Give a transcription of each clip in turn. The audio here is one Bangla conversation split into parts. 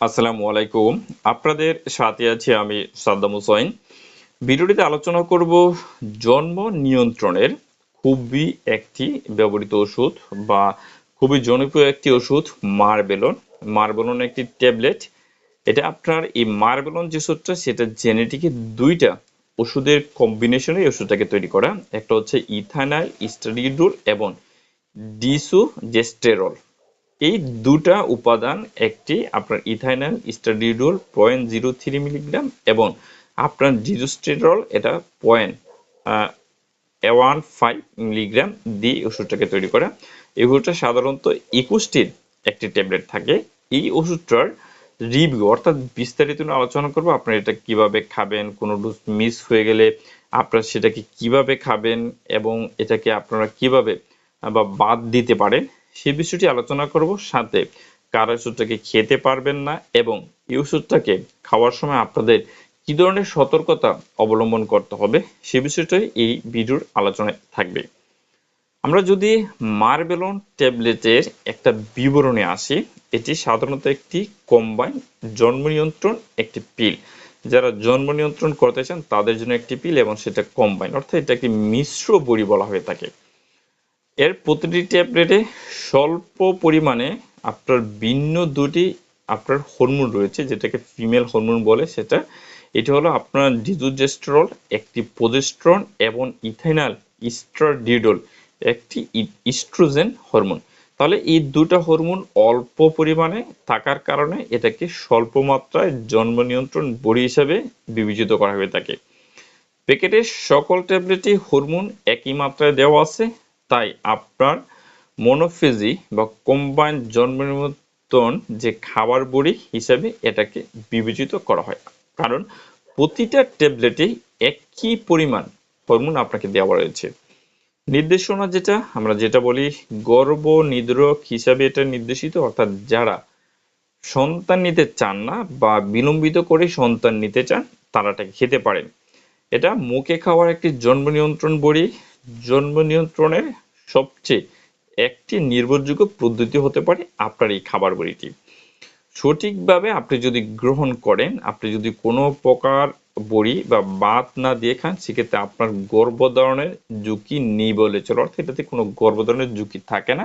আসসালামু আলাইকুম। আপনাদের সাথে আছি আমি সাদ্দাম হোসাইন। ভিডিওটিতে আলোচনা করব জন্ম নিয়ন্ত্রণের খুবই একটি ব্যবহৃত ওষুধ বা খুবই জনপ্রিয় একটি ওষুধ মারবেলন। মারবেলন একটি ট্যাবলেট। এটা আপনার এই মারবেলন যে ওষুধটা সেটা জেনেটিকে ২ টা ওষুধের কম্বিনেশনে এই ওষুধটাকে তৈরি করা। একটা হচ্ছে ইথানাইল স্ট্যাটিডিল এবং ডিসোজেস্টেরল। এই দুটা উপাদান একটি আপনার ইথাইনাল স্ট্যাটিডিল 0.03 মিলিগ্রাম এবং আপনার ডিজোস্টেরল এটা 0.15 মিলিগ্রাম দিয়ে ওষুধটাকে তৈরি করা। এই ওষুধটা সাধারণত 21টির একটি ট্যাবলেট থাকে। এই ওষুধটার রিভিউ অর্থাৎ বিস্তারিত আলোচনা করব। আপনারা এটা কিভাবে খাবেন, কোনো ডোজ মিস হয়ে গেলে আপনারা সেটাকে কিভাবে খাবেন এবং এটাকে আপনারা কিভাবে বা বাদ দিতে পারেন সে বিষয়টি আলোচনা করব। সাথে কারা ওষুধটাকে খেতে পারবেন না এবং এই ওষুধটাকে খাওয়ার সময় আপনাদের কি ধরনের সতর্কতা অবলম্বন করতে হবে সে বিষয়টাই এই ভিডিওর আলোচনায় থাকবে। আমরা যদি মারবেলন ট্যাবলেটের একটা বিবরণে আসি, এটি সাধারণত একটি কম্বাইন জন্ম নিয়ন্ত্রণ একটি পিল। যারা জন্ম নিয়ন্ত্রণ করতে চান তাদের জন্য একটি পিল এবং সেটা কম্বাইন অর্থাৎ এটা একটি মিশ্র বড়ি বলা হয়ে থাকে। এর প্রতিটি ট্যাবলেটে স্বল্প পরিমাণে আপনার ভিন্ন দুটি আপনার হরমোন রয়েছে যেটাকে ফিমেল হরমোন বলে। সেটা এটা হলো আপনার ডিজোস্টেরল একটি প্রোজেস্টেরন এবং ইথাইনাল স্ট্রাডিডল একটি ইস্ট্রোজেন হরমোন। তাহলে এই দুটো হরমোন অল্প পরিমাণে থাকার কারণে এটাকে স্বল্প মাত্রায় জন্ম নিয়ন্ত্রণ বড়ি হিসাবে বিবেচিত করা হয়ে থাকে। প্যাকেটের সকল ট্যাবলেটই হরমোন একই মাত্রায় দেওয়া আছে, তাই আপনার মনোফেজি বা কম্বাইন্ড জন্ম নিয়ন্ত্রণ যে খাবার বড়ি হিসাবে এটাকে বিবেচিত করা হয়, কারণ প্রতিটা ট্যাবলেটেই একই পরিমাণ হরমোন আপনাকে দেওয়া রয়েছে। নির্দেশনা আমরা যেটা বলি গর্ভনিরোধক হিসাবে এটা নির্দেশিত, অর্থাৎ যারা সন্তান নিতে চান না বা বিলম্বিত করে সন্তান নিতে চান তারা এটাকে খেতে পারেন। এটা মুখে খাওয়ার একটি জন্ম নিয়ন্ত্রণ বড়ি। জন্ম নিয়ন্ত্রণের সবচেয়ে একটি নির্ভরযোগ্য পদ্ধতি হতে পারে আপনার এই খাবার বড়িটি। সঠিকভাবে আপনি যদি গ্রহণ করেন, আপনি যদি কোনো প্রকার বড়ি বা ভাত না দিয়ে খান, সেক্ষেত্রে আপনার গর্ভধারণের ঝুঁকি নেই বলে চলে, অর্থাৎ এটাতে কোনো গর্ভধারণের ঝুঁকি থাকে না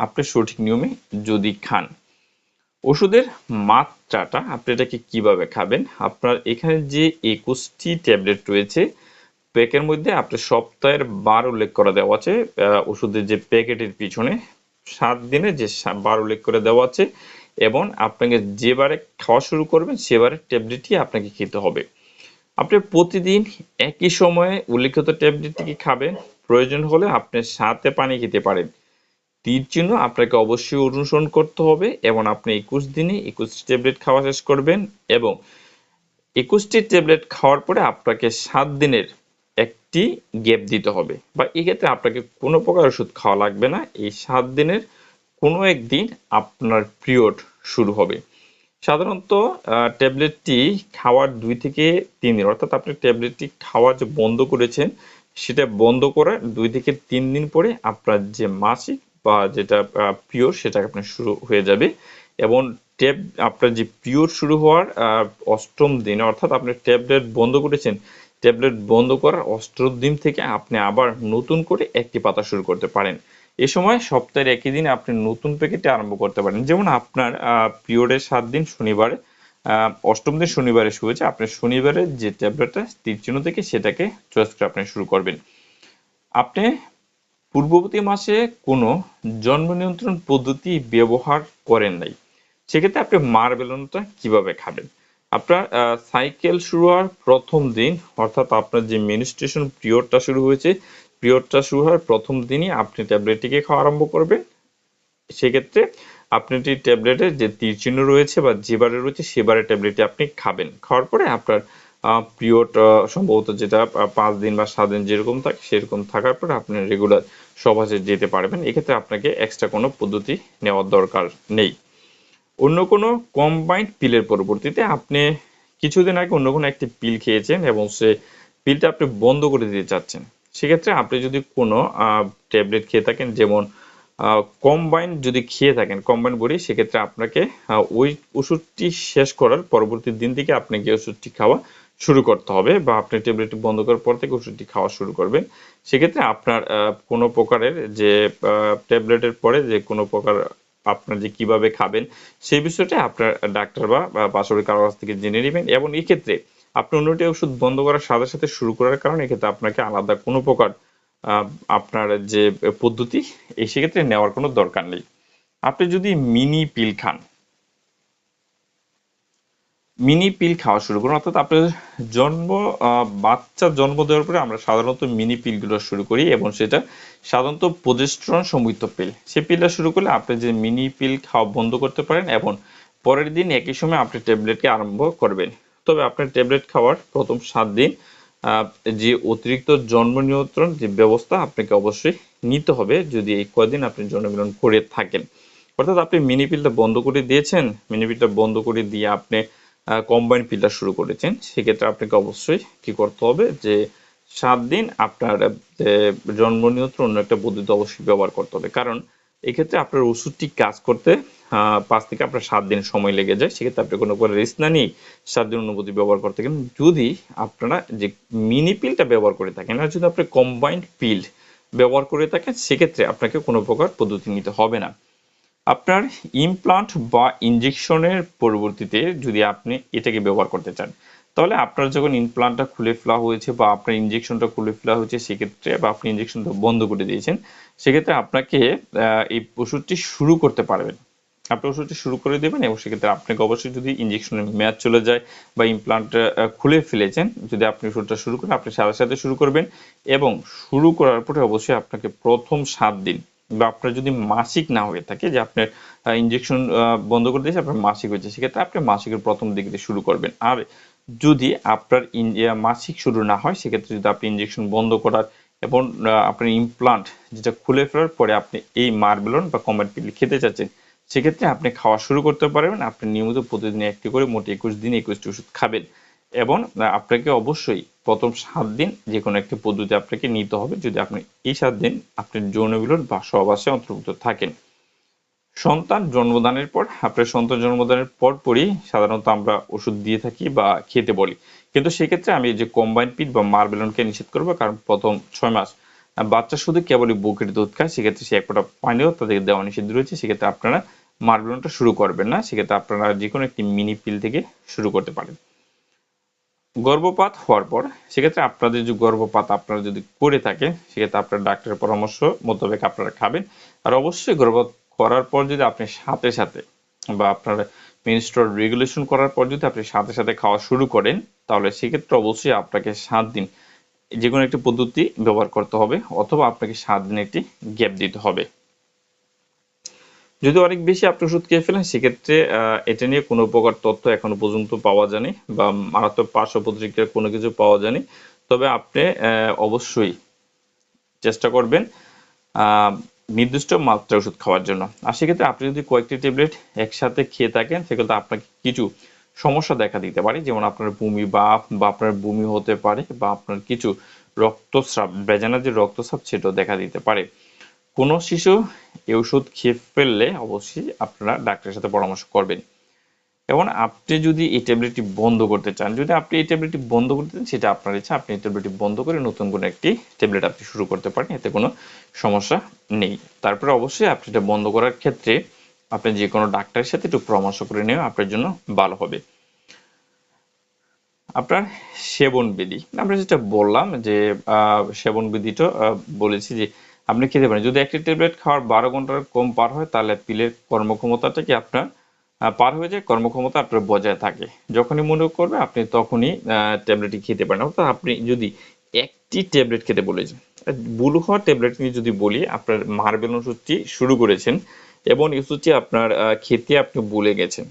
আপনি সঠিক নিয়মে যদি খান। ওষুধের মাত্রাটা আপনি এটাকে কিভাবে খাবেন, আপনার এখানে যে 21টি ট্যাবলেট রয়েছে প্যাকের মধ্যে আপনার সপ্তাহের বার উল্লেখ করে দেওয়া আছে। ওষুধের যে প্যাকেটের পিছনে 7 দিনে যে বার উল্লেখ করে দেওয়া আছে এবং আপনাকে যেবারে খাওয়া শুরু করবেন সেবারে ট্যাবলেটই আপনাকে খেতে হবে। আপনি প্রতিদিন একই সময়ে উল্লেখিত ট্যাবলেটটি খাবেন। প্রয়োজন হলে আপনি সাথে পানি খেতে পারেন। তীর চিহ্ন আপনাকে অবশ্যই অনুসরণ করতে হবে এবং আপনি 21 দিনে 21 ট্যাবলেট খাওয়া শেষ করবেন এবং 21টি ট্যাবলেট খাওয়ার পরে আপনাকে 7 দিনের একটি গ্যাপ দিতে হবে, বা এক্ষেত্রে আপনাকে কোনো প্রকার ওষুধ খাওয়া লাগবে না। এই 7 দিনের কোনো একদিন আপনার পিরিয়ড শুরু হবে। সাধারণত ট্যাবলেটটি খাওয়ার 2 থেকে 3 দিন, অর্থাৎ আপনি ট্যাবলেটটি খাওয়া যে বন্ধ করেছেন সেটা বন্ধ করার 2 থেকে 3 দিন পরে আপনার যে মাসিক বা যেটা পিরিয়ড সেটা আপনার শুরু হয়ে যাবে এবং আপনার যে পিরিয়ড শুরু হওয়ার 8ম দিনে, অর্থাৎ আপনি ট্যাবলেট বন্ধ করেছেন, ট্যাবলেট বন্ধ করার 8ম দিন থেকে আপনি আবার নতুন করে একটি পাতা শুরু করতে পারেন। এ সময় সপ্তাহের একই দিনে আপনি নতুন প্যাকেটে আরম্ভ করতে পারেন। যেমন আপনার পিরিয়ডের 7 দিন শনিবারে 8ম দিন শনিবারে শুরু হয়েছে, আপনি শনিবারে যে ট্যাবলেটটা তীর চিহ্ন থেকে সেটাকে চয়েস করে আপনি শুরু করবেন। আপনি পূর্ববর্তী মাসে কোনো জন্ম নিয়ন্ত্রণ পদ্ধতি ব্যবহার করেন নাই, সেক্ষেত্রে আপনি মারবেলনটা কিভাবে খাবেন। আপনার সাইকেল শুরু হওয়ার প্রথম দিন, অর্থাৎ আপনার যে মেনস্ট্রুয়েশন পিরিয়ডটা শুরু হয়েছে, পিরিয়ডটা শুরু হওয়ার প্রথম দিনই আপনি ট্যাবলেটটিকে খাওয়া আরম্ভ করবেন। সেক্ষেত্রে আপনি ট্যাবলেটের যে তীর চিহ্ন রয়েছে বা যেবারে রয়েছে সেবারে ট্যাবলেটটি আপনি খাবেন। খাওয়ার পরে আপনার পিরিয়ড সম্ভবত যেটা 5 দিন বা 7 দিন যেরকম থাকে সেরকম থাকার পরে আপনি রেগুলার সহজে যেতে পারবেন। এক্ষেত্রে আপনাকে এক্সট্রা কোনো পদ্ধতি নেওয়ার দরকার নেই। অন্য কোনো কম্বাইন্ড পিলের পরিবর্তে আপনি কিছুদিন আগে অন্য কোনো একটি পিল খেয়েছেন এবং সে পিলটা আপনি বন্ধ করে দিতে চাচ্ছেন, সেক্ষেত্রে আপনি যদি কোনো ট্যাবলেট খেয়ে থাকেন, যেমন কম্বাইন যদি খেয়ে থাকেন, কম্বাইন বড়ি, সেক্ষেত্রে আপনাকে ওই ওষুধটি শেষ করার পরবর্তী দিন থেকে আপনাকে ওষুধটি খাওয়া শুরু করতে হবে, বা আপনি ট্যাবলেটটি বন্ধ করার পর থেকে ওষুধটি খাওয়া শুরু করবেন। সেক্ষেত্রে আপনার কোনো প্রকারের যে ট্যাবলেটের পরে যে কোনো প্রকার আপনার যে কিভাবে খাবেন সেই বিষয়টা আপনার ডাক্তার বা পাশাপাশি কারো কাছ থেকে জেনে নেবেন। এবং এই ক্ষেত্রে আপনি অন্যটি ওষুধ বন্ধ করার সাথে সাথে শুরু করার কারণে এক্ষেত্রে আপনাকে আলাদা কোনো প্রকার আপনার যে পদ্ধতি সেক্ষেত্রে নেওয়ার কোনো দরকার নেই। আপনি যদি মিনি পিল খাওয়া শুরু করুন, অর্থাৎ আপনার বাচ্চা জন্ম দেওয়ার পরে আমরা সাধারণত মিনি পিলগুলো শুরু করি, এবং সেটা সাধারণত প্রজেস্টেরন সমৃদ্ধ পিল। সেই পিলটা শুরু করলে আপনি যে মিনি পিল খাওয়া বন্ধ করতে পারেন, এবং পরের দিন একই সময় আপনি ট্যাবলেটকে আরম্ভ করবেন। তবে আপনার ট্যাবলেট খাওয়ার প্রথম 7 দিন যে অতিরিক্ত জন্ম নিয়ন্ত্রণ যে ব্যবস্থা আপনাকে অবশ্যই নিতে হবে, যদি এই কয়দিন আপনি জন্মগ্রহণ করে থাকেন। অর্থাৎ আপনি মিনি পিলটা বন্ধ করে দিয়েছেন, মিনি পিলটা বন্ধ করে দিয়ে আপনি কম্বাইন পিলটা শুরু করেছেন, সেক্ষেত্রে আপনাকে অবশ্যই কি করতে হবে যে 7 দিন আপনার জন্ম নিয়ন্ত্রণ অন্য একটা পদ্ধতি অবশ্যই ব্যবহার করতে হবে। কারণ এক্ষেত্রে আপনার ওষুধটি কাজ করতে 5 থেকে আপনার 7 দিন সময় লেগে যায়। সেক্ষেত্রে আপনি কোনো প্রকার রিস্ক না নিয়ে 7 দিন অনুমতি ব্যবহার করতে পারেন। যদি আপনারা যে মিনি পিলটা ব্যবহার করে থাকেন, আর যদি আপনি কম্বাইন্ড পিল ব্যবহার করে থাকেন, সেক্ষেত্রে আপনাকে কোনো প্রকার পদ্ধতি নিতে হবে না। আপনার ইমপ্লান্ট বা ইনজেকশনের পরবর্তীতে যদি আপনি এটাকে ব্যবহার করতে চান, তাহলে আপনার যখন ইমপ্লান্টটা খুলে ফেলা হয়েছে বা আপনার ইনজেকশনটা খুলে ফেলা হয়েছে, সেক্ষেত্রে বা আপনি ইনজেকশনটা বন্ধ করে দিয়েছেন, সেক্ষেত্রে আপনাকে এই ওষুধটি শুরু করতে পারবেন। আপনি ওষুধটি শুরু করে দেবেন, এবং সেক্ষেত্রে আপনাকে অবশ্যই যদি ইনজেকশনের মেয়াদ চলে যায় বা ইমপ্লান্ট খুলে ফেলেছেন, যদি আপনি ওষুধটা শুরু করেন, আপনি সাথে সাথে শুরু করবেন। এবং শুরু করার পরে অবশ্যই আপনাকে প্রথম 7 দিন, বা আপনার যদি মাসিক না হয়ে থাকে, যে আপনার ইনজেকশন বন্ধ করে দিয়েছে, আপনার মাসিক হয়েছে, সেক্ষেত্রে আপনি মাসিকের প্রথম দিক দিয়ে শুরু করবেন। আর যদি আপনার মাসিক শুরু না হয়, সেক্ষেত্রে যদি আপনি ইনজেকশন বন্ধ করার এবং আপনার ইমপ্লান্ট যেটা খুলে ফেলার পরে আপনি এই মার্বেলন বা কমেট পিল খেতে চাচ্ছেন, সেক্ষেত্রে আপনি খাওয়া শুরু করতে পারবেন। আপনি নিয়মিত প্রতিদিন একটি করে মোট 21 দিন 21টি ওষুধ খাবেন, এবং আপনাকে অবশ্যই প্রথম 7 দিন যে কোনো একটি পদ্ধতি আপনাকে নিতে হবে, যদি আপনি এই 7 দিন আপনি যৌনমিলন বা সহবাসে অন্তর্ভুক্ত থাকেন। সন্তান জন্মদানের পর, আপনার সন্তান জন্মদানের পরপরই সাধারণত আমরা ওষুধ দিয়ে থাকি বা খেতে বলি, কিন্তু সেক্ষেত্রে আমি যে কম্বাইন পিট বা মার্বেলনকে নিষেধ করবো। কারণ প্রথম 6 মাস বাচ্চা শুধু কেবলই বুকের দুধ খায়, সেক্ষেত্রে সে এক ফোঁটা পানিও তাদেরকে দেওয়া নিষেধ রয়েছে। সেক্ষেত্রে আপনারা মার্বেলনটা শুরু করবেন না, সেক্ষেত্রে আপনারা যে কোনো একটি মিনি পিল থেকে শুরু করতে পারেন। গর্ভপাত হওয়ার পর, সেক্ষেত্রে আপনাদের যে গর্ভপাত আপনারা যদি করে থাকেন, সেক্ষেত্রে আপনার ডাক্তারের পরামর্শ মোতাবেক আপনারা খাবেন। আর অবশ্যই গর্ভপাত করার পর যদি আপনি সাথে সাথে, বা আপনার মেনস্ট্রুয়াল রেগুলেশন করার পর যদি আপনি সাথে সাথে খাওয়া শুরু করেন, তাহলে সেক্ষেত্রে অবশ্যই আপনাকে 7 দিন যে কোনো একটি পদ্ধতি ব্যবহার করতে হবে, অথবা আপনাকে 7 দিন একটি গ্যাপ দিতে হবে। যদি অনেক বেশি আপনি ওষুধ খেয়ে ফেলেন, সেক্ষেত্রে এটা নিয়ে কোনো প্রকার তথ্য এখনো পর্যন্ত পাওয়া যায়নি, বা মারাত্মক পার্শ্ব প্রতিক্রিয়া কোনো কিছু পাওয়া যায়নি। তবে আপনি অবশ্যই চেষ্টা করবেন নির্দিষ্ট মাত্রায় ওষুধ খাওয়ার জন্য। আর সেক্ষেত্রে আপনি যদি কয়েকটি ট্যাবলেট একসাথে খেয়ে থাকেন, সেক্ষেত্রে আপনাকে কিছু সমস্যা দেখা দিতে পারে, যেমন আপনার বমি বা আপনার বমি হতে পারে, বা আপনার কিছু রক্তস্রাব, ভ্যাজাইনাল যে রক্তস্রাব সেটাও দেখা দিতে পারে। কোনো শিশু এই ওষুধ খেয়ে ফেললে অবশ্যই আপনারা ডাক্তারের সাথে পরামর্শ করবেন। এবং আপনি যদি এই ট্যাবলেটটি বন্ধ করতে চান, যদি আপনি এই ট্যাবলেটটি বন্ধ করতে চান, সেটা আপনার ইচ্ছা। আপনি এই ট্যাবলেটটি বন্ধ করে নতুন কোনো একটি ট্যাবলেট আপনি শুরু করতে পারেন, এতে কোনো সমস্যা নেই। তারপরে অবশ্যই আপনি এটা বন্ধ করার ক্ষেত্রে আপনি যে কোনো ডাক্তারের সাথে একটু পরামর্শ করে নেওয়া আপনার জন্য ভালো হবে। আপনার সেবন বিধি, আমরা যেটা বললাম যে সেবন বিধিটা বলেছি যে আপনি খেতে পারেন। যদি একটি ট্যাবলেট খাওয়ার 12 ঘন্টার কম পার হয়, তাহলে পিলের কর্মক্ষমতাটা কি আপনার পার হয়ে যায়, কর্মক্ষমতা আপনার বজায় থাকে। যখনই মনে করবে আপনি তখনই ট্যাবলেটটি খেতে পারেন। অর্থাৎ আপনি যদি একটি ট্যাবলেট খেতে বলেছেন, ভুল হওয়া ট্যাবলেট নিয়ে যদি বলি, আপনার মার্বেল ওষুধটি শুরু করেছেন এবং এই ওষুধটি আপনার খেতে আপনি ভুলে গেছেন,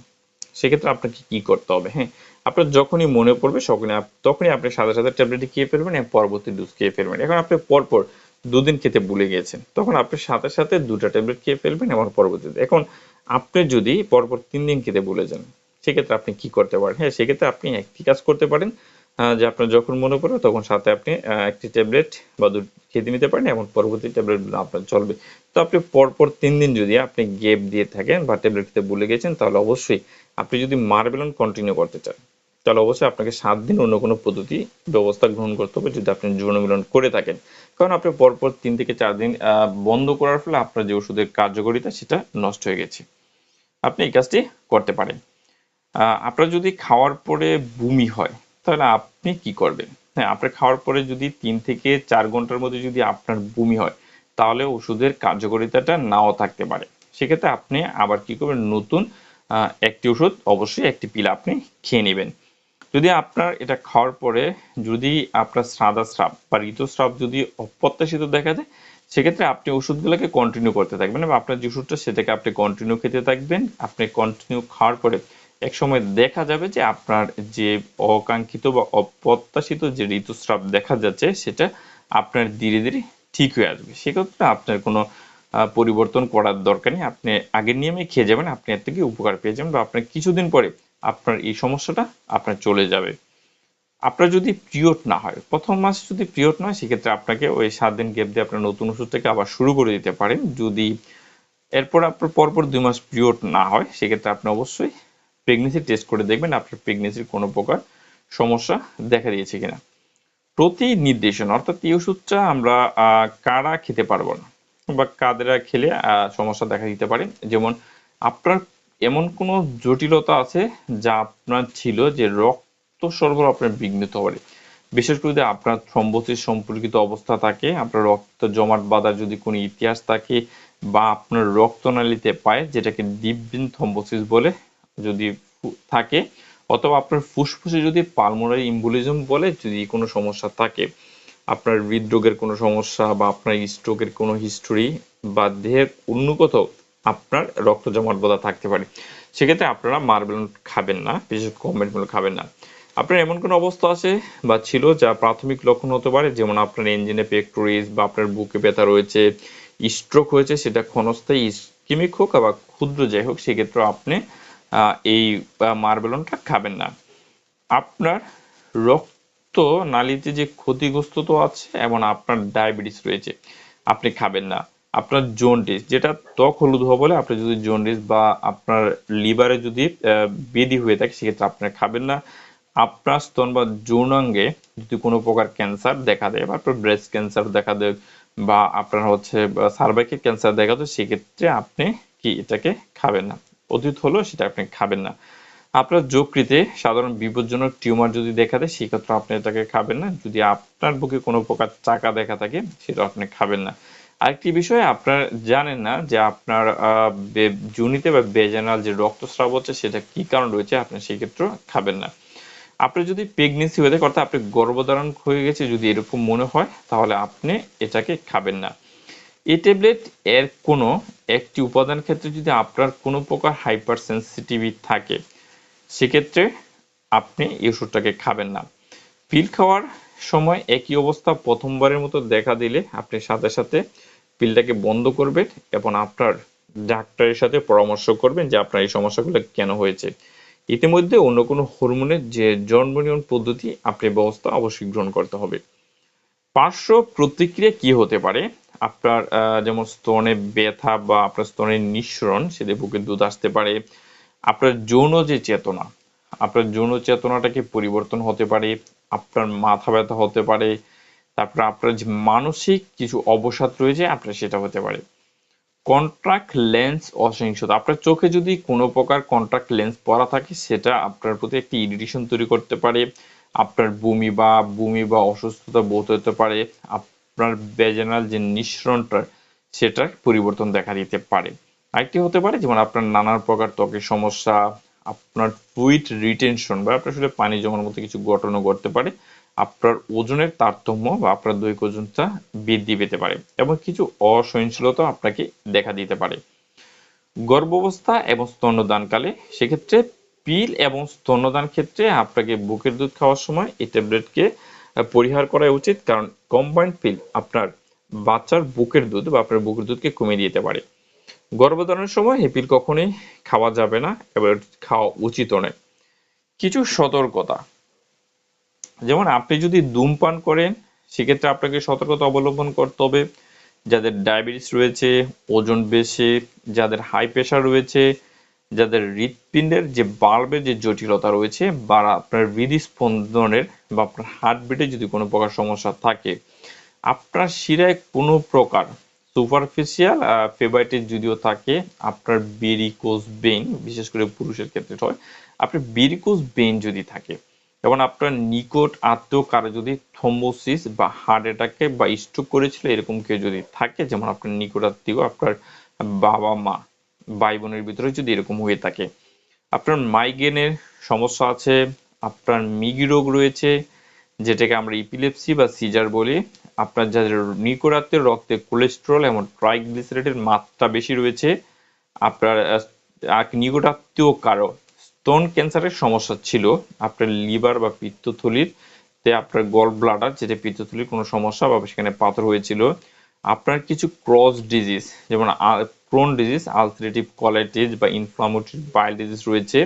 সেক্ষেত্রে আপনাকে কি করতে হবে? হ্যাঁ, আপনার যখনই মনে পড়বে তখনই আপনি সাথে সাথে ট্যাবলেটটি খেয়ে ফেলবেন এবং পরবর্তী ডোজ খেয়ে ফেলবেন। এখন আপনি পরপর 2 দিন খেতে ভুলে গিয়েছেন, তখন আপনি সাথে সাথে 2টা ট্যাবলেট খেয়ে ফেলবেন এবং পরবর্তীতে। এখন আপনি যদি পরপর 3 দিন খেতে ভুলে যান, সেক্ষেত্রে আপনি কি করতে পারেন? হ্যাঁ, সেক্ষেত্রে আপনি একটি কাজ করতে পারেন। যে আপনার যখন মনে পড়বে তখন সাথে আপনি একটি ট্যাবলেট বা খেতে নিতে পারেন, এবং পরবর্তী ট্যাবলেটগুলো আপনার চলবে। তো আপনি পরপর 3 দিন যদি আপনি গ্যাপ দিয়ে থাকেন বা ট্যাবলেট খেতে ভুলে গেছেন, তাহলে অবশ্যই আপনি যদি মারবেলন কন্টিনিউ করতে চান, তাহলে অবশ্যই আপনাকে 7 দিন অন্য কোনো পদ্ধতি ব্যবস্থা গ্রহণ করতে হবে যদি আপনি যৌন মিলন করে থাকেন। কারণ আপনি পরপর 3 থেকে 4 দিন বন্ধ করার ফলে আপনার যে ওষুধের কার্যকারিতা সেটা নষ্ট হয়ে গেছে। আপনি এই কাজটি করতে পারেন। আপনার যদি খাওয়ার পরে বমি হয়, তাহলে আপনি কি করবেন? হ্যাঁ, আপনার খাওয়ার পরে যদি 3 থেকে 4 ঘন্টার মধ্যে যদি আপনার বমি হয়, তাহলে ওষুধের কার্যকারিতাটা নাও থাকতে পারে। সেক্ষেত্রে আপনি আবার কি করবেন, নতুন একটি ওষুধ, অবশ্যই একটি পিল আপনি খেয়ে নেবেন। যদি আপনার এটা খাওয়ার পরে যদি আপনার সাদা স্রাব বা ঋতুস্রাব যদি অপ্রত্যাশিত দেখা দেয়, সেক্ষেত্রে আপনি ওষুধগুলোকে কন্টিনিউ করতে থাকবেন, এবং আপনার যে ওষুধটা সেটাকে আপনি কন্টিনিউ খেতে থাকবেন। আপনি কন্টিনিউ খাওয়ার পরে এক সময় দেখা যাবে যে আপনার যে অকাঙ্ক্ষিত বা অপ্রত্যাশিত যে ঋতুস্রাব দেখা যাচ্ছে, সেটা আপনার ধীরে ধীরে ঠিক হয়ে আসবে। সেক্ষেত্রে আপনার কোনো পরিবর্তন করার দরকার নেই, আপনি আগের নিয়মে খেয়ে যাবেন, আপনি এর থেকে উপকার পেয়ে যাবেন, বা আপনার কিছুদিন পরে আপনার এই সমস্যাটা আপনার চলে যাবে। আপনার যদি পিরিয়ড না হয়, প্রথম মাসে যদি পিরিয়ড না হয়, সেক্ষেত্রে আপনাকে ওই 7 দিন গ্যাপ দিয়ে আপনার নতুন ওষুধটাকে আবার শুরু করে দিতে পারেন। যদি এরপর আপনার পরপর 2 মাস পিরিয়ড না হয়, সেক্ষেত্রে আপনি অবশ্যই প্রেগনেন্সি টেস্ট করে দেখবেন আপনার প্রেগনেন্সির কোনো প্রকার সমস্যা দেখা দিয়েছে কিনা। প্রতি নির্দেশনা, অর্থাৎ এই ওষুধটা আমরা কারা খেতে পারবো না বা কাদেরা খেলে সমস্যা দেখা দিতে পারে। যেমন আপনার এমন কোনো জটিলতা আছে যা আপনার ছিল, যে রক্ত সরবরাহ আপনার বিঘ্নিত হবে, বিশেষ করে যদি আপনার থ্রম্বোসিস সম্পর্কিত অবস্থা থাকে, আপনার রক্ত জমাট বাঁধার যদি কোনো ইতিহাস থাকে, বা আপনার রক্তনালীতে পায়, যেটাকে ডিপভেন থ্রম্বোসিস বলে যদি থাকে, অথবা আপনার ফুসফুসে যদি পালমোনারি ইম্বলিজম বলে যদি কোনো সমস্যা থাকে, আপনার হৃদরোগের কোনো সমস্যা, বা আপনার স্ট্রোকের কোনো হিস্টোরি, বা দেহের অন্য কোথাও আপনার রক্ত জমাট বাঁধা থাকতে পারে, সেক্ষেত্রে আপনারা মার্বেলন খাবেন না, বিশেষ করে কমবেটগুলো খাবেন না। আপনার এমন কোনো অবস্থা আছে বা ছিল যা প্রাথমিক লক্ষণ হতে পারে, যেমন আপনার এনজিনে পেক্টোরিস বা আপনার বুকে ব্যথা রয়েছে, স্ট্রোক হয়েছে, সেটা ক্ষণস্থায়ী ইস্কেমিক হোক বা ক্ষুদ্র যাই হোক, সেক্ষেত্রে আপনি এই মার্বেলনটা খাবেন না। আপনার রক্ত নালীতে যে ক্ষতিগ্রস্ত তো আছে, এবং আপনার ডায়াবেটিস রয়েছে, আপনি খাবেন না। আপনার জন্ডিস, যেটা ত্বক হলুদ হওয়া বলে, আপনি যদি জন্ডিস বা আপনার লিভারে যদি ব্যাধি হয়ে থাকে, সেক্ষেত্রে আপনি খাবেন না। আপনার স্তন বা যৌনাঙ্গে যদি কোনো প্রকার ক্যান্সার দেখা দেয়, বা আপনার ব্রেস্ট ক্যান্সার দেখা দেয়, বা আপনার হচ্ছে সার্ভাইকেল ক্যান্সার দেখা দেয়, সেক্ষেত্রে আপনি কি এটাকে খাবেন না। অতীত হলো সেটা আপনি খাবেন না। আপনার যকৃতে সাধারণ বিপজ্জনক টিউমার যদি দেখা দেয়, সেক্ষেত্রে আপনি এটাকে খাবেন না। যদি আপনার বুকে কোনো প্রকার চাকা দেখা থাকে, সেটা আপনি খাবেন না। আরেকটি বিষয়, আপনার জানেন না যে আপনার যোনিতে বা ভেজানাল যে রক্তস্রাব হচ্ছে, সেটা কি কারণ রয়েছে, আপনি সেই ক্ষেত্রে খাবেন না। আপনার যদি প্রেগনেন্সি হয়ে থাকে, অর্থাৎ আপনি গর্ভধারণ হয়ে গেছে যদি এরকম মনে হয়, তাহলে আপনি এটাকে খাবেন না। এই ট্যাবলেট এর কোনো একটি উপাদান ক্ষেত্রে যদি আপনার কোনো প্রকার হাইপার সেন্সিটিভিটি থাকে, সেক্ষেত্রে আপনি এই ওষুধটাকে খাবেন না। পিল খাওয়ার সময় একই অবস্থা প্রথমবারের মতো দেখা দিলে আপনি সাথে সাথে পিলটাকে বন্ধ করবেন, এবং আপনার ডাক্তারের সাথে পরামর্শ করবেন যে আপনার এই সমস্যাগুলো কেন হয়েছে। ইতিমধ্যে অন্য কোনো হরমোনের যে জন্ম নিয়ন্ত্রণ পদ্ধতি আপনি ব্যবস্থা অবশ্যই গ্রহণ করতে হবে। পার্শ্ব প্রতিক্রিয়া কি হতে পারে? আপনার যেমন স্তনে ব্যথা, বা আপনার স্তনের নিঃসরণ, সেটা বুকে দুধ আসতে পারে। আপনার যৌন যে চেতনা, আপনার যৌন চেতনাটাকে পরিবর্তন হতে পারে, আপনার মাথা ব্যথা হতে পারে, তারপর আপনার যে মানসিক কিছু অবসাদ রয়েছে, আপনার সেটা হতে পারে। কন্ট্রাক্ট লেন্স অসহিষ্ণুতা, আপনার চোখে যদি কোনো প্রকার কন্ট্রাক্ট লেন্স পরা থাকে, সেটা আপনার প্রতি একটি ইরিটেশন তৈরি করতে পারে। আপনার বমি বা অসুস্থতা বোধ হতে পারে। আপনার ভেজানাল যে নিঃসরণটা, সেটার পরিবর্তন দেখা দিতে পারে। আরেকটি হতে পারে, যেমন আপনার নানান প্রকার ত্বকের সমস্যা, আপনার ফ্লুইড রিটেনশন বা আপনার আসলে পানি জমার মতো কিছু ঘটনা ঘটতে পারে, আপনার ওজনের তারতম্য বা আপনার দৈহিক ওজনটা বৃদ্ধি পেতে পারে, এবং কিছু অসহনশীলতা আপনাকে দেখা দিতে পারে। গর্ভাবস্থা এবং স্তন্যদানকালে, সেক্ষেত্রে পিল এবং স্তন্যদান ক্ষেত্রে আপনাকে বুকের দুধ খাওয়ার সময় এই ট্যাবলেটকে পরিহার করা উচিত, কারণ কম্বাইন্ড পিল আপনার বাচ্চার বুকের দুধ বা আপনার বুকের দুধকে কমিয়ে দিতে পারে। গর্ভধারণের সময় এই পিল কখনোই খাওয়া যাবে না, এবার খাওয়া উচিত নয়। কিছু সতর্কতা, যেমন আপনি যদি ধূমপান করেন সেক্ষেত্রে আপনাকে সতর্কতা অবলম্বন করতে হবে। যাদের ডায়াবেটিস রয়েছে, ওজন বেশি, যাদের হাই প্রেশার রয়েছে, যাদের হৃৎপিণ্ডের যে বাল্বের যে জটিলতা রয়েছে বা আপনার হৃদস্পন্দনের বা আপনার হার্টবিটে যদি কোনো প্রকার সমস্যা থাকে, আপনার শিরায় কোনো প্রকার সুপারফিশিয়াল ফেভাইটিস যদিও থাকে, আপনার ভেরিকোজ ভেইন বিশেষ করে পুরুষের ক্ষেত্রে হয়, আপনার ভেরিকোজ ভেইন যদি থাকে এবং আপনার নিকট আত্মীয় কারো যদি থ্রম্বোসিস বা হার্ট অ্যাটাকে বা স্ট্রোক করেছিল এরকম কেউ যদি থাকে, যেমন আপনার নিকট আত্মীয় আপনার বাবা মা ভাই বোনের ভিতরে যদি এরকম হয়ে থাকে, আপনার মাইগ্রেনের সমস্যা আছে, আপনার মৃগী রোগ রয়েছে যেটাকে আমরা ইপিলেপসি বা সিজার বলি, আপনার যাদের নিকটাত্মীয় রক্তে কোলেস্টেরল এবং ট্রাইগ্লিসারাইডের মাত্রা বেশি রয়েছে, আপনার নিকটাত্মীয় কারো স্তন ক্যান্সারের সমস্যা ছিল, আপনার লিভার বা পিত্তথলিতে আপনার গল ব্লাডার যেটা পিত্তথলির কোনো সমস্যা বা সেখানে পাথর হয়েছিল, আপনার কিছু ক্রস ডিজিজ যেমন ক্রোন ডিজিজ, আলসারেটিভ কোলাইটিস বা ইনফ্লামেটরি বাইল ডিজিজ রয়েছে,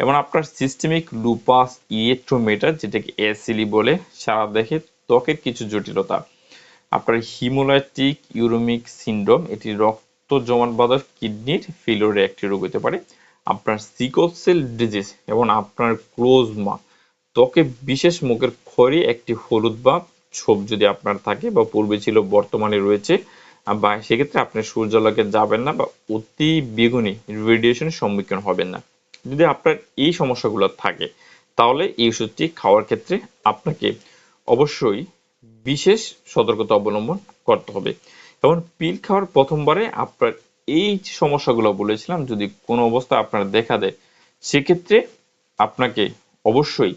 এবং আপনার সিস্টেমিক লুপাস ইরিথ্রোমেটা যেটাকে এসিলি বলে, সারা দেহে ত্বকের কিছু জটিলতা, আপনার হিমোলাইটিক ইউরেমিক সিন্ড্রোম এটি রক্ত জমাট বাঁধার কিডনির ফেলিওরের একটি রোগ হতে পারে, আপনার সিকল সেল ডিজিজ এবং আপনার ক্লোজমা ত্বকে বিশেষ মুখের ক্ষয়ে একটি হলুদ বা ছোপ যদি আপনার থাকে বা পূর্বে ছিল বর্তমানে রয়েছে, বা সেক্ষেত্রে আপনি সূর্যালোকে যাবেন না বা অতি বেগুনি রেডিয়েশনের সম্মুখীন হবেন না। যদি আপনার এই সমস্যাগুলো থাকে তাহলে এই ওষুধটি খাওয়ার ক্ষেত্রে আপনাকে অবশ্যই বিশেষ সতর্কতা অবলম্বন করতে হবে। এবং পিল খাওয়ার প্রথমবারে আপনার এই যে সমস্যাগুলো বলেছিলাম যদি কোনো অবস্থা আপনার দেখা দেয় সেক্ষেত্রে আপনাকে অবশ্যই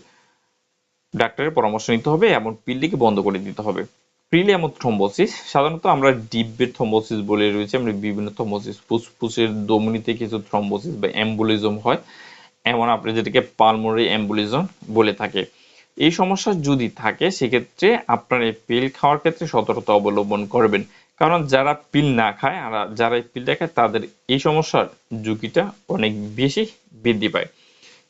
ডাক্তারের পরামর্শ নিতে হবে এবং পিলটিকে বন্ধ করে দিতে হবে। পিল এবং থ্রম্বোসিস সাধারণত আমরা ডিপের থ্রম্বোসিস বলে রয়েছে, আমরা বিভিন্ন থ্রম্বোসিস ফুসফুসের ধমনীতে কিছু থ্রম্বোসিস বা এম্বোলিজম হয়, এমন আপনি যেটাকে পালমোনারি এম্বোলিজম বলে থাকে। এই সমস্যা যদি থাকে সেক্ষেত্রে আপনার এই পিল খাওয়ার ক্ষেত্রে সতর্কতা অবলম্বন করবেন, কারণ যারা পিল না খায় আর যারা এই পিলটা খায় তাদের এই সমস্যার ঝুঁকিটা অনেক বেশি বৃদ্ধি পায়।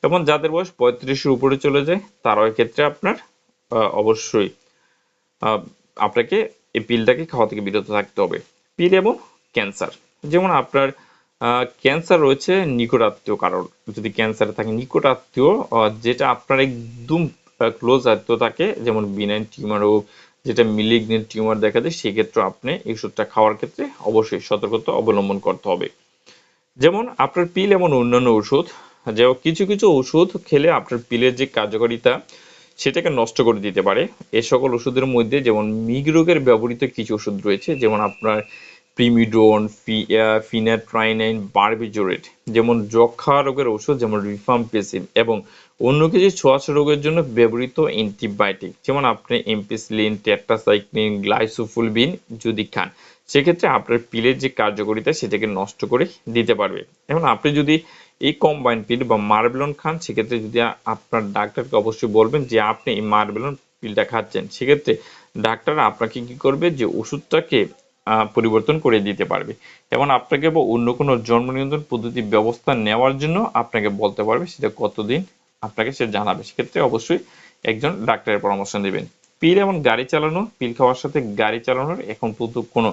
এবং যাদের বয়স 35-এর উপরে চলে যায় তারাও ক্ষেত্রে আপনার অবশ্যই আহ, আপনাকে এই পিলটাকে খাওয়া থেকে বিরত থাকতে হবে। পিল এবং ক্যান্সার, যেমন আপনার ক্যান্সার রয়েছে নিকট আত্মীয় কারণ, যদি ক্যান্সার থাকে নিকট আত্মীয় যেটা আপনার একদম ক্লোজ আত্মীয় থাকে, যেমন বিনাইন টিউমার হোক, যেটা মিলিগনেন্ট টিউমার দেখা যায়, সেক্ষেত্রে আপনি এই ওষুধটা খাওয়ার ক্ষেত্রে অবশ্যই সতর্কতা অবলম্বন করতে হবে। যেমন আপনার পিল এবং অন্যান্য ওষুধ, যে কিছু কিছু ওষুধ খেলে আপনার পিলের যে কার্যকারিতা সেটাকে নষ্ট করে দিতে পারে। এ সকল ওষুধের মধ্যে যেমন মৃগরোগের ব্যবহৃত কিছু ওষুধ রয়েছে, যেমন আপনার প্রিমিডোন, ফিনাট্রাইনাইন, বারবিজোরেট, যেমন যক্ষা রোগের ওষুধ যেমন রিফাম্পিসিন, এবং অন্য কিছু ছোঁয়াচে রোগের জন্য ব্যবহৃত অ্যান্টিবায়োটিক যেমন আপনি এমপিসিলিন, টেট্রাসাইক্লিন, গ্লাইসোফুলবিন যদি খান সেক্ষেত্রে আপনার পিলের যে কার্যকারিতা সেটাকে নষ্ট করে দিতে পারবে। এবং আপনি যদি এই কম্বাইন পিল বা মার্বেলন খান সেক্ষেত্রে যদি আপনার ডাক্তারকে অবশ্যই বলবেন যে আপনি এই মার্বেলন পিলটা খাচ্ছেন, সেক্ষেত্রে ডাক্তার আপনাকে কি করবে যে ওষুধটাকে পরিবর্তন করে দিতে পারবে এবং আপনাকে বা অন্য কোনো জন্ম নিয়ন্ত্রণ পদ্ধতি ব্যবস্থা নেওয়ার জন্য আপনাকে বলতে পারবে, সেটা কতদিন আপনাকে সে জানাবে। সেক্ষেত্রে অবশ্যই একজন ডাক্তারের পরামর্শ নেবেন। পিল এবং গাড়ি চালানো, পিল খাওয়ার সাথে গাড়ি চালানোর এখন পর্যন্ত কোনো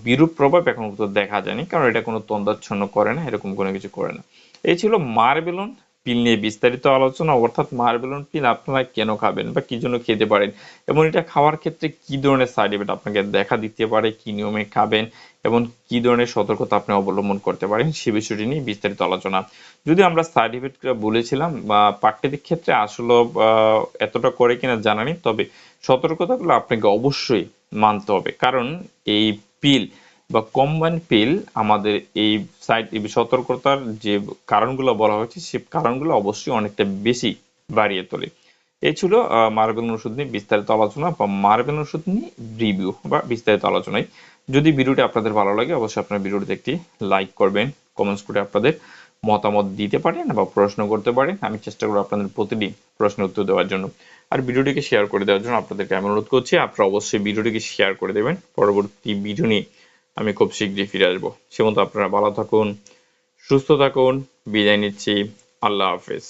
বিরূপ প্রভাব এখন পর্যন্ত দেখা যায়নি, কারণ এটা কোনো তন্দাচ্ছন্ন করে না, এরকম কোনো কিছু করে না। এই ছিল মার্বেলন পিল নিয়ে বিস্তারিত আলোচনা, অর্থাৎ মার্বেলন পিল আপনারা কেন খাবেন বা কি জন্য খেতে পারেন এবং এটা খাওয়ার ক্ষেত্রে কি ধরনের সাইড এফেক্ট আপনাকে দেখা দিতে পারে, কি নিয়মে খাবেন এবং কি ধরনের সতর্কতা আপনি অবলম্বন করতে পারেন সে বিষয়টি নিয়ে বিস্তারিত আলোচনা। যদি আমরা সাইড ইফেক্ট বলেছিলাম বা প্রাকৃতিক ক্ষেত্রে আসলে এতটা করে কিনা জানা নেই, তবে সতর্কতাগুলো আপনাকে অবশ্যই মানতে হবে, কারণ এই পিল বা কম্বাইন পিল আমাদের এই সাইড সতর্কতার যে কারণগুলো বলা হয়েছে সে কারণগুলো অবশ্যই অনেকটা বেশি বাড়িয়ে তোলে। এই ছিল মার্বেল ওষুধ নিয়ে বিস্তারিত আলোচনা বা মার্বেল ওষুধ নিয়ে রিভিউ বা বিস্তারিত আলোচনায়। যদি ভিডিওটি আপনাদের ভালো লাগে অবশ্যই আপনার ভিডিওটিতে একটি লাইক করবেন, কমেন্টস করে আপনাদের মতামত দিতে পারেন বা প্রশ্ন করতে পারেন, আমি চেষ্টা করব আপনাদের প্রতিটি প্রশ্নের উত্তর দেওয়ার জন্য। আর ভিডিওটিকে শেয়ার করে দেওয়ার জন্য আপনাদেরকে আমি অনুরোধ করছি আপনারা অবশ্যই ভিডিওটিকে শেয়ার করে দেবেন। পরবর্তী ভিডিও নিয়ে আমি খুব শীঘ্রই ফিরে আসবো। সে মতো আপনারা ভালো থাকুন, সুস্থ থাকুন, বিদায় নিচ্ছি। আল্লাহ হাফেজ।